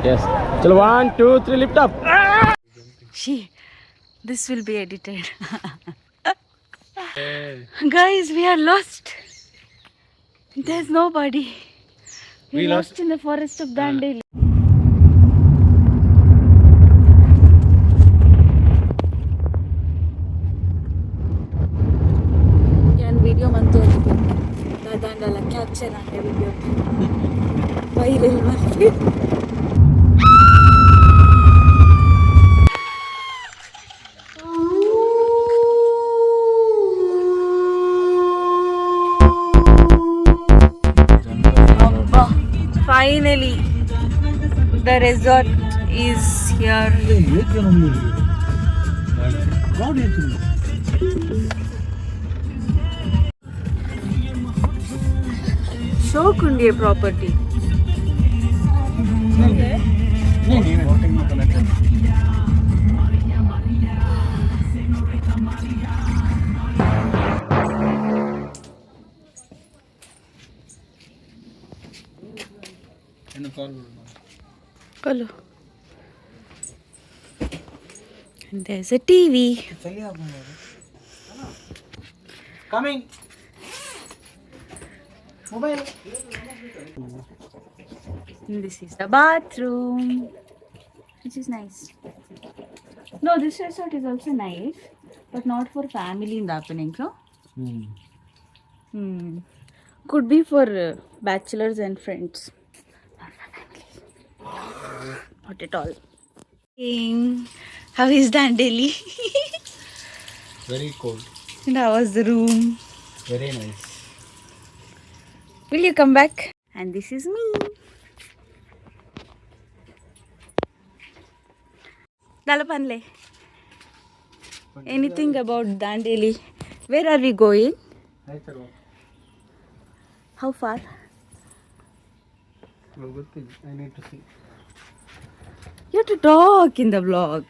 Yes. Chalo, 1, 2, 3, lift up. This will be edited. Guys, we are lost. There's nobody. We lost in the forest of Dandeli. Video mantu dadandala capture ante video viral marti abba finally the resort is here. Shokundiya property. Hello. And there's a TV. Coming. Mobile. And this is the bathroom, which is nice. No, this resort is also nice, but not for family in the opening, no? Could be for bachelors and friends. Not for family. Not at all. How is Dandeli? Very cold. And how was the room? Very nice. Will you come back? And this is me. Dalapanle. Anything about Dandeli? Where are we going? How far? I need to see. You have to talk in the vlog.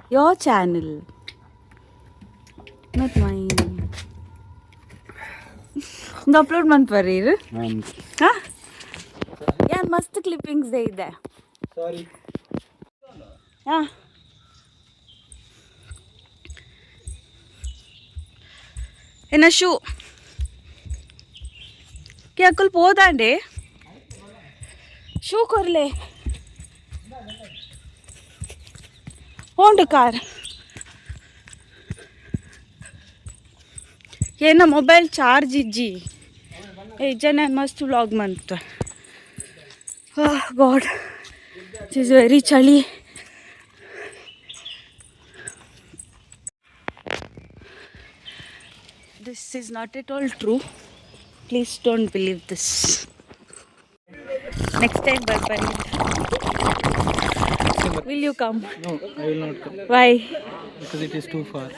Your channel. Not mine. The upload month varir. Huh? Yeah, mast clippings there. Sorry. Yeah. In a shoe. क्या कुल पोता है शू कर ले होंड car ये ना mobile charge easy ए जन मस्त व्लॉग मंत गॉड इट इज वेरी चली this is not at all true. Please don't believe this. Next time, bye. Will you come? No, I will not come. Why? Because it is too far.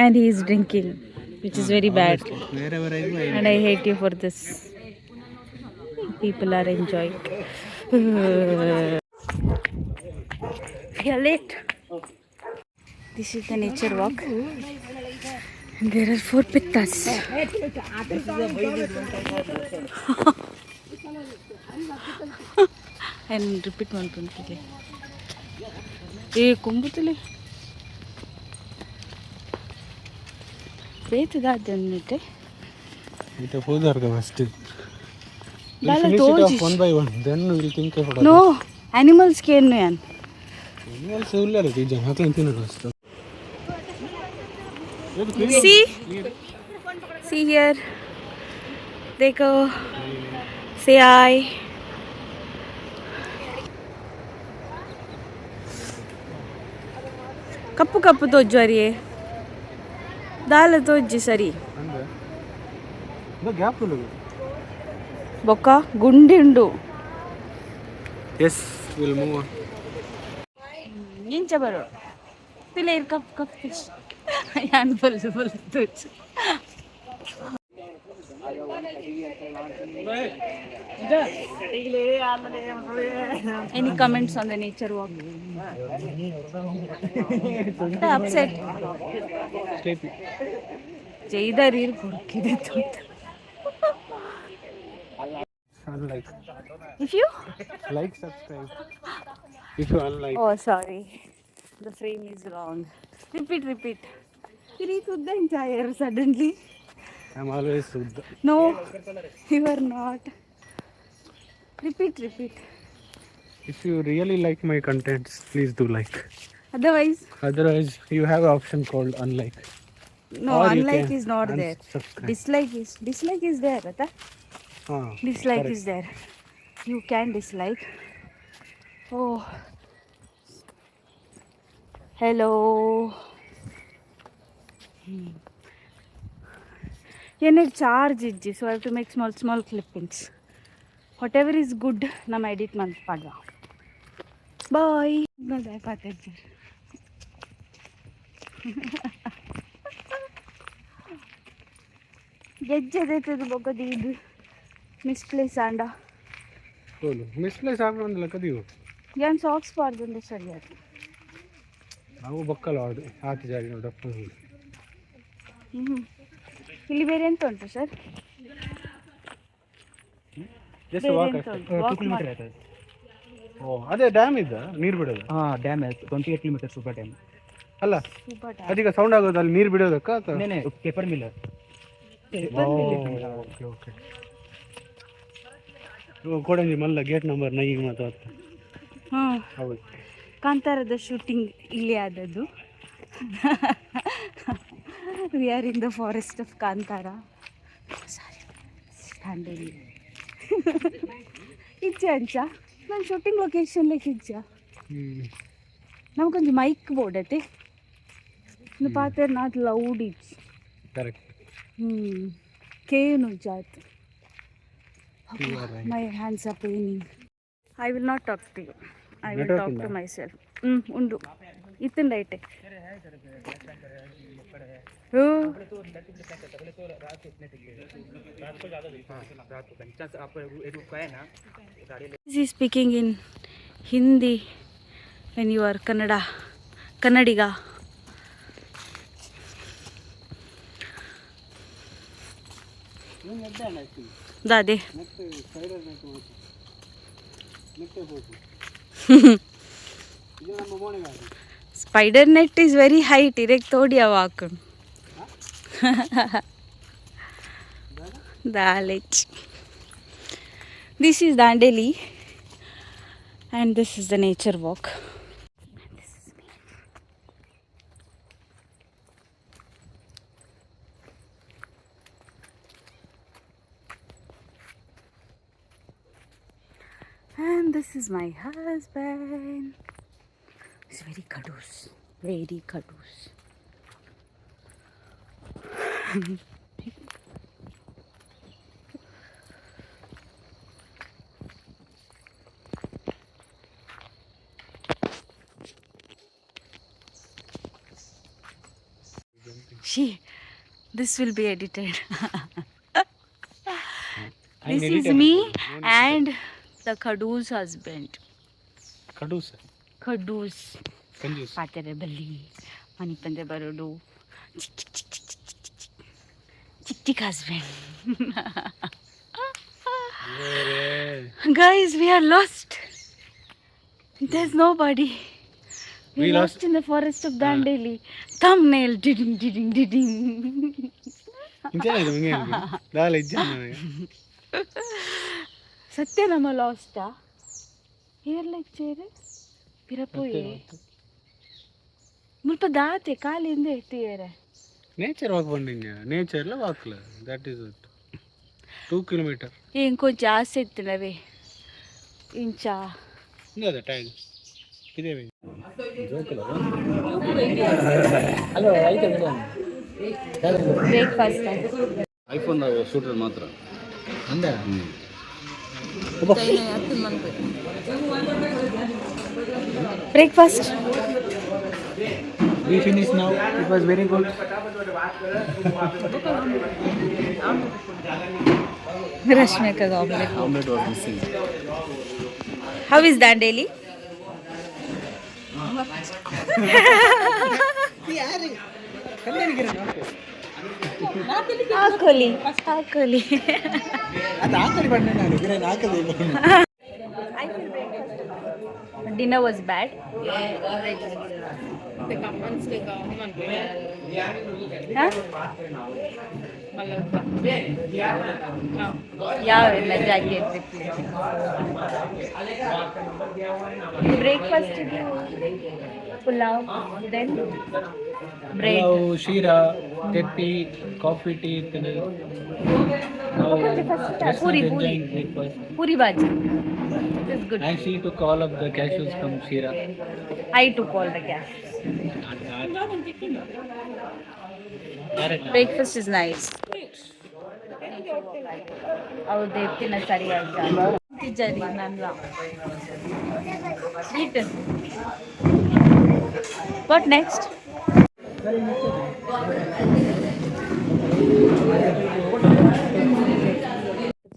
And he is drinking, which is very bad. Wherever I go, And I hate you for this. People are enjoying. We are late. This is the nature walk. And there are 4 pittas. And repeat one point. Hey, kumbutile. Wait that then it. It is further first. We'll finish it off one by one. Then we will think about it. No, animals can yan. Animals ulla rati jahan thin thin rasta. See here. Dekho. Say hi. ಕಪ್ಪು ತೋಜ್ಜರಿ ದಾಲ ತೋಜ್ಜಿ ಸರಿ ಬೊಕ್ಕ ಗುಂಡಿ ಉಂಡು S will move on ಇಂಚ ಬರೋ ತಿಲೆ cup fish ಯಾನ್ ಬಲ್ Toj Any comments on the nature walk? Upset. Sleepy. Jaidar ir porkide tota. Unlike. If you? Like, subscribe. If you unlike. Oh, sorry. The frame is wrong. Repeat. Three to the entire suddenly. I'm always Suddha. No, you are not. Repeat. If you really like my contents, please do like. Otherwise, Otherwise, you have an option called unlike. no, Or you unlike can is not there. unsubscribe. Dislike is there, Rata. Dislike Correct. is there. You can dislike. Oh, hello. It charge it, so I have to make small clippings. Whatever is good, nam edit ಮಾಡ್ಪಡ್ವಾ. Bye. ಗೆಜ್ಜೆದೈತದು ಬೊಗದಿ ಇದು misplace and बोलो misplace ಆಗ್ಬಂದಿಲ್ಲ ಕದಿವು ಏನು socks ಪಾರ್ದಂದ್ರೆ ಸರಿಯಾಗಿ ನಾವು ಬಕ್ಕಲ ಆಡು ಆತ ಜಾಗ ನೋಡಪ್ಪ ಇಲ್ಲಿ ಬೇರೆ ಎಂತ ಉಂಟು ಸರ್ ಜಸ್ಟ್ ವಾಕ್ 2 ಕಿಲೋಮೀಟರ್ ಆಯ್ತದೆ. ಓ ಅದೇ ಡ್ಯಾಮ್ ಇದ್ದ ನೀರು ಬಿಡೋದು ಡ್ಯಾಮ್ 28 ಕಿಲೋಮೀಟರ್ ಸೂಪರ್ ಡ್ಯಾಮ್ ಅಲ್ಲ ಸೂಪರ್ ಅದೀಗ ಸೌಂಡ್ ಆಗೋದು ಅಲ್ಲಿ ನೀರು ಬಿಡೋದಕ್ಕ ಅಥವಾ ನೇನೆ ಪೇಪರ್ ಮಿಲ್. ಓಕೆ ಓಕೆ ಕೊಡಂಜಿ ಮಲ್ಲ ಗೇಟ್ ನಂಬರ್ ನೈಗೆ ಮಾತಾಡ್ತ ಹಾಂ ಹೌದು ಕಾಂತಾರದ ಶೂಟಿಂಗ್ ಇಲ್ಲಿ ಆದದ್ದು. We are in the forest of Kantara. Sorry Dandeli ಇಜ್ಜ ಅಂಚ ನಾನು ಶೂಟಿಂಗ್ ಲೊಕೇಶನ್ലേക്ക് ಇಜ್ಜ നമുക്കൊഞ്ച് മൈക്ക് പോടത്തെ ഇന്ന് പാത്തേ നാട്ട് ലൗഡ് ഇച്ച് correct കേನು Jath my hands are paining. I will not talk to you. I will talk to myself. ಉಂಡು ಇತ್ತಂಡೈತೆ He is speaking in Hindi when you are Kannadiga. Dade. Spider net is very height. Direct todi avak. Dalech. This is Dandeli, and this is the nature walk. This is me. And this is my husband. He's very kadus. Very kadus. This will be edited. This is me and the Kadu's husband. Kadu's? Kadu's. Kanjus. Patere balli. Manipande barodu. Chick husband. Guys, we are lost. There's nobody. We lost in the forest of Dandeli. Thumbnail. Diding. ಸತ್ಯ ನಮ್ಮ ಲಾಸ್ಟಾ hair lecture ಪಿರಪೋಯೆ ಮುಲ್ಪ ದಾತೆ ಕಾಲಿಂದ ಎಟ್ಟಿಯರೆ nature walk పండింది నేచర్లో వాక్ల that is it 2 kilometre ఇంకొంచెం ఆశ ఎత్తినవే ఇంచా ఇందా tag ఇదే hello ಆಯ್ತು breakfast iPhone shooter ಮಾತ್ರ ಅಂದ breakfast we finished now. It was very good. Rashmika's omelette. Omelette was missing. How is Dandeli? ಹಾಕೋಲಿ ಹಾಕೋಲಿ. ಅದು ಹಾಕಲಿ ಬಣ್ಣ ನಾನು grain ಹಾಕಲಿ. Dinner was bad. Huh? Yeah, मजा आई है ट्रिप में. Breakfast pulao, then bread. Pulao, sheera, tea, coffee, tea. Puri puri bhaji. It is good. And she took all of the cashews from sheera. I took all the cash. Breakfast is nice. ಅವ್ರದ್ದು ಎತ್ತಿನ ಸರಿ ಆಯ್ತಾ ಜರಿ ನನ್ನ sweet. What next?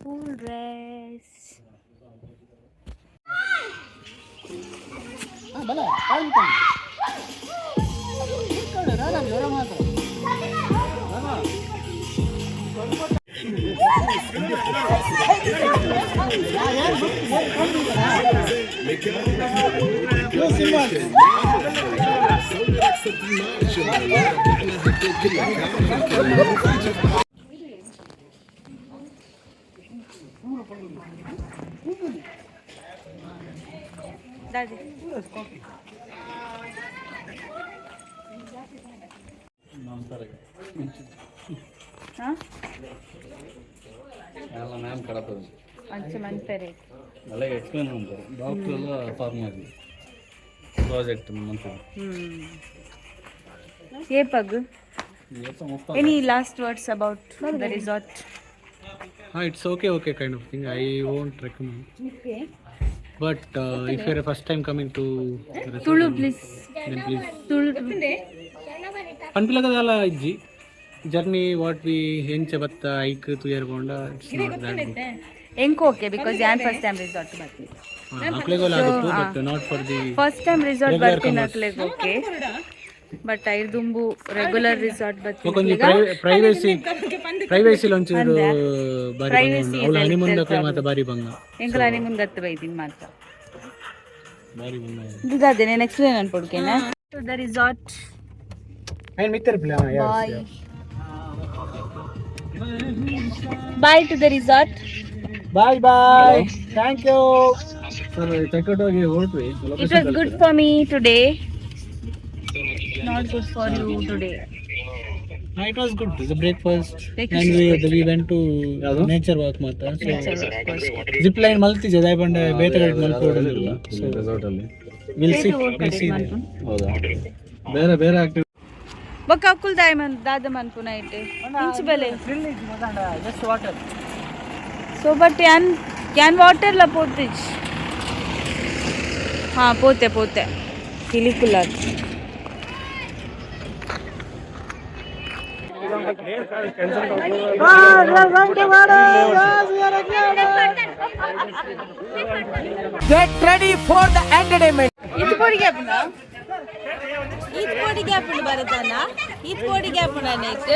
Full dress. Daddy. Huh? ಎಲ್ಲ ma'am ಕಡತದೆ ಅಂಚೆ ಮಂತಾರೆ అలాగే ఎక్స్ప్లెయిన్ ఉంటారు డాక్టర్లో ఫార్మసీ ప్రాజెక్ట్ మంచిది. ఏ పగ్ any last words about the resort? It's okay kind of thing. I won't recommend. Okay. But if you're first time coming to resort, Tulu please. then please. Tulu ಅನ್ಪಿಲ್ಲದ ಅಲ್ಲ ಇಜ್ಜಿ ಜರ್ನಿ ವಾಟ್ ವಿ ಹೆಂಚೆ ಬತ್ತ ಐಕ್ ತುಯರ್ಕೊಂಡ ಇಟ್ಸ್ ನಾಟ್ ದಟ್ ಗುಡ್. ಎಂಕೋ okay because ಯಾನ್ first time resort ಬರ್ತೀನಿ. ಅಕ್ಲೆಗೋಲ ಆಗುತ್ತೆ but not for the first time resort ಬರ್ತೀನಿ ಅಕ್ಲೆಗ್ ಓಕೆ ಬಟ್ ಐದುಂಬು ರೆಗ್ಯುಲರ್ ರಿಸಾರ್ಟ್ ಕೊಂಚ ಬರ್ತೀನಿ. ಪ್ರೈವೇಸಿ ಲೊಂಚೂರು ಬಾರಿ ಅವಳ ಹನಿಮೂನ್ ದಕ್ಕೆ ಮಾತ ಬಾರಿ ಬಂಗ ಎಂಕಲ ಹನಿಮೂನ್ ಗತ್ತು ಬೈತೀನಿ ಮಾತ್ರ ಬಾರಿ ಬಂಗ ಇದಾದೆ ನಾನು ಎಕ್ಸ್ಪ್ಲೇನ್ ಅನ್ಕೊಡ್ಕೇನಾ ಟು ದ ರಿಸಾರ್ಟ್. ಐನ್ ಮಿತ್ತರ್ play bye bye to the resort. Bye bye thank you sir. ತಗೊಂಡೋಗಿ ಹೊರಟ್ವಿ. It was good for me today. Not good for you today. It was good. The breakfast Breakfast and was we went to nature walk ಮಾತ್ರ. Nature walk was good. Zip line ಮಲ್ತಿಜೆ ದಾಯಪಂಡ ಬೇತಗಡೆ ಮಲ್ಕೋಡಿಲ್ಲ. So resort ಅಲ್ಲಿ will see ಹೌದಾ ಬೇರೆ ಬೇರೆ activity ಬೊಕ್ಕ ಅಕ್ಕುಲ್ ದಾದ ಮನ್ಪುನ ಐತೆ ಇಂಚು ಬೆಲೆ ಜಸ್ಟ್ ವಾಟರ್. ಸೊ ಬಟ್ ಯಾನ್ ವಾಟರ್ ಲ ಪೋತಿಜ್ ಹಾ ಪೋತೆ ಪೋತೆ ಕಿಲಿಕುಲಾದ್ Get ready for the entertainment. ಇದು ಕೋಡಿಗೆ ಆಪುನ ಇದು ಕೋಡಿಗೆ ಆಪುನ ಬರತಾನ ಇದು ಕೋಡಿಗೆ ಆಪುನ ನೆಕ್ಸ್ಟ್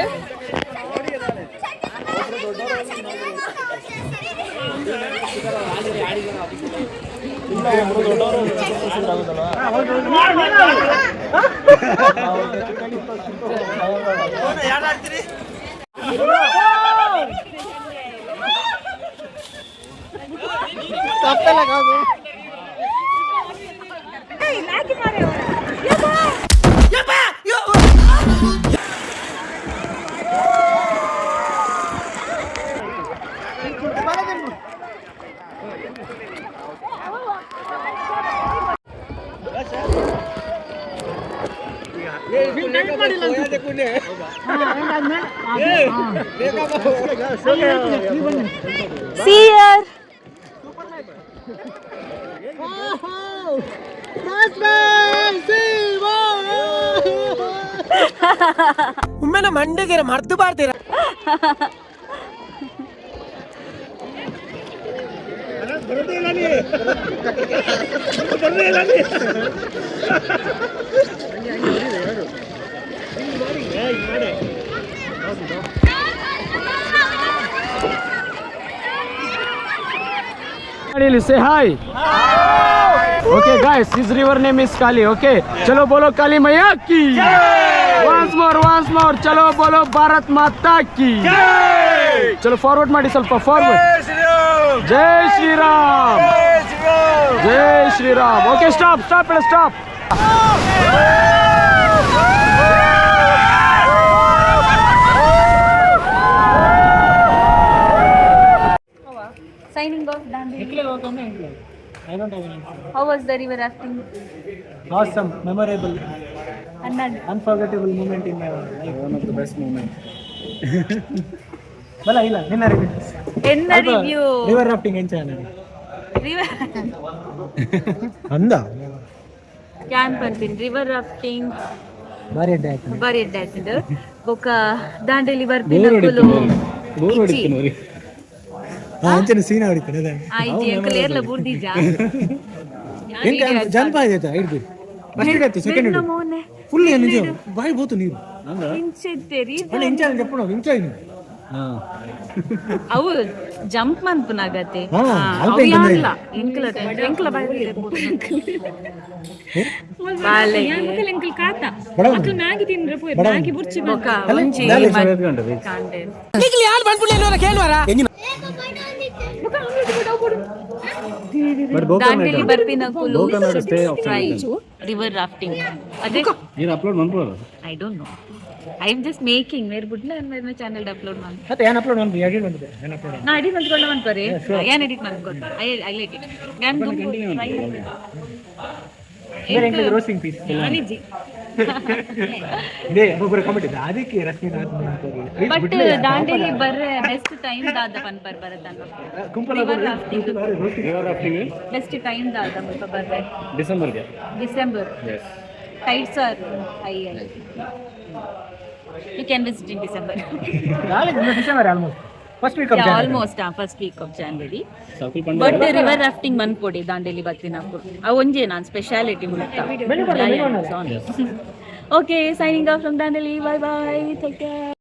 See here. ಒಮ್ಮೆನ ಮಂಡಿಗೆ ಮರ್ತು ಬಾರ್ತೀರ Dandeli, say hi. Okay guys, this river name is Kali. Okay, chalo bolo Kali Maiya ki. Once more. Chalo bolo Bharat Mata ki. Chalo forward ಮಾಡಿ ಸ್ವಲ್ಪ forward. Jai Shri Ram. Jai Shri Ram. Okay, stop. Signing off, Dandeli. I don't have any. How was the river rafting? Awesome, memorable, Annad. unforgettable moment in my life. One of the best moments. Bala ಇಲ್ಲ ನಿನ್ನ review. Enna review. River rafting ಎಂಚ ನಾನು River. ಅಂದ Can pantin river rafting. ಬಾರಿ ಅಡ್ಡ ಆಯ್ತು. Bari added. Boka Dandeli barpina kulu. Bore ಹೊಡಿತೀನಿ ನೋಡಿ. ಅಂಚನೆ ಸೀನ ಹೊಡಿತಾನೆ ಅದ. ಆಯ್ತು ಅಂಕಲ್ ಏರ್ಲ ಬುರ್ದಿಜ. ಎಂಕ ಜನ್ಪ ಆಯ್ತಾ ಹಿಡ್ದು. ಫಸ್ಟ್ ಆಯ್ತು ಸೆಕೆಂಡ್ ಹಿಡ್ದು. ಫುಲ್ ಏನು ನಿಜ ಬಾಯಿ ಬೋತು ನೀರು. ಇಂಚೆತ್ತೇರಿ. ಅಣ್ಣ ಇಂಚ చెప్పు ನಾವು ಇಂಚ ಇನ್ನು. ಅವು ಜಂಪ್ ಮನ್ಪುನಾಗತ್ತೆ ಅಲ್ಪ ಅಲ್ಲ ಎಂಕಲ ಬಾಯಿ ಬಾಲೆ ಎಂಕಲ್ ಕಾತ ಮಕ್ಕಳು ಮ್ಯಾಗಿ ತಿಂದ್ರೆ ಪೋಯ್ ಮ್ಯಾಗಿ ಬುರ್ಚಿ ಬಕ ಒಂಚಿ ಕಾಂಡೆ ನಿಕ್ಲಿ ಯಾರು ಬಂದ್ಬಿಡ್ಲಿಲ್ಲ ಕೇಳುವಾರ ದಾಂಡೇಲಿ ಬರ್ಪಿನ ಕುಲು ರಿವರ್ ರಾಫ್ಟಿಂಗ್ ಅದೇ ನೀನು ಅಪ್ಲೋಡ್ ಮಾಡ್ಬೋದ? I don't know I am just making ಮೇರೆ ಬುಡ್ನ ನನ್ನ ಚಾನೆಲ್ ಅಪ್ಲೋಡ್ ಮಾಡಿ ಮತ್ತೆ ಏನು ಅಪ್ಲೋಡ್ ಮಾಡಿ ಎಡಿಟ್ ಮಾಡಿದೆ ಏನು ಅಪ್ಲೋಡ್ ನಾ ಎಡಿಟ್ ಮಾಡ್ಕೊಂಡು ಮಾಡ್ತಾರೆ ಏನು ಎಡಿಟ್ ಮಾಡ್ಕೊಂಡು ಐ ಲೈಕ್ ಇಟ್ ನಾನು ಬೇರೆ ಎಂಕಲ್ ರೋಸ್ಟಿಂಗ್ ಪೀಸ್ ಅನಿಜಿ ಇದೆ ಒಬ್ಬರು ಕಮೆಂಟ್ ಇದೆ ಅದಕ್ಕೆ ರಶ್ಮಿ ರಾಜ್ ಬಟ್ ದಾಂಡೇಲಿ ಬರ್ರೆ ಬೆಸ್ಟ್ ಟೈಮ್ ದಾದ ಪನ್ ಬರ್ ಬರತನ ಕುಂಪಲ river rafting river rafting best time ದಾದ ಮುಲ್ಪ ಬರ್ರೆ ಡಿಸೆಂಬರ್ಗೆ. December tides are high you can visit in December ನಾಳೆ December almost first week of almost first week of January circle ಪಂಡ ಬಟ್ ರಿವರ್ ರಾಫ್ಟಿಂಗ್ ಮನ್ಕೊಡಿ ದಾಂಡೇಲಿ ಬರ್ತಿನಪ್ಪು ಅವು ಒಂಜೆ ನಾನು ಸ್ಪೆಷಾಲಿಟಿ ಮುಟ್ಟ okay signing off from Dandeli bye take care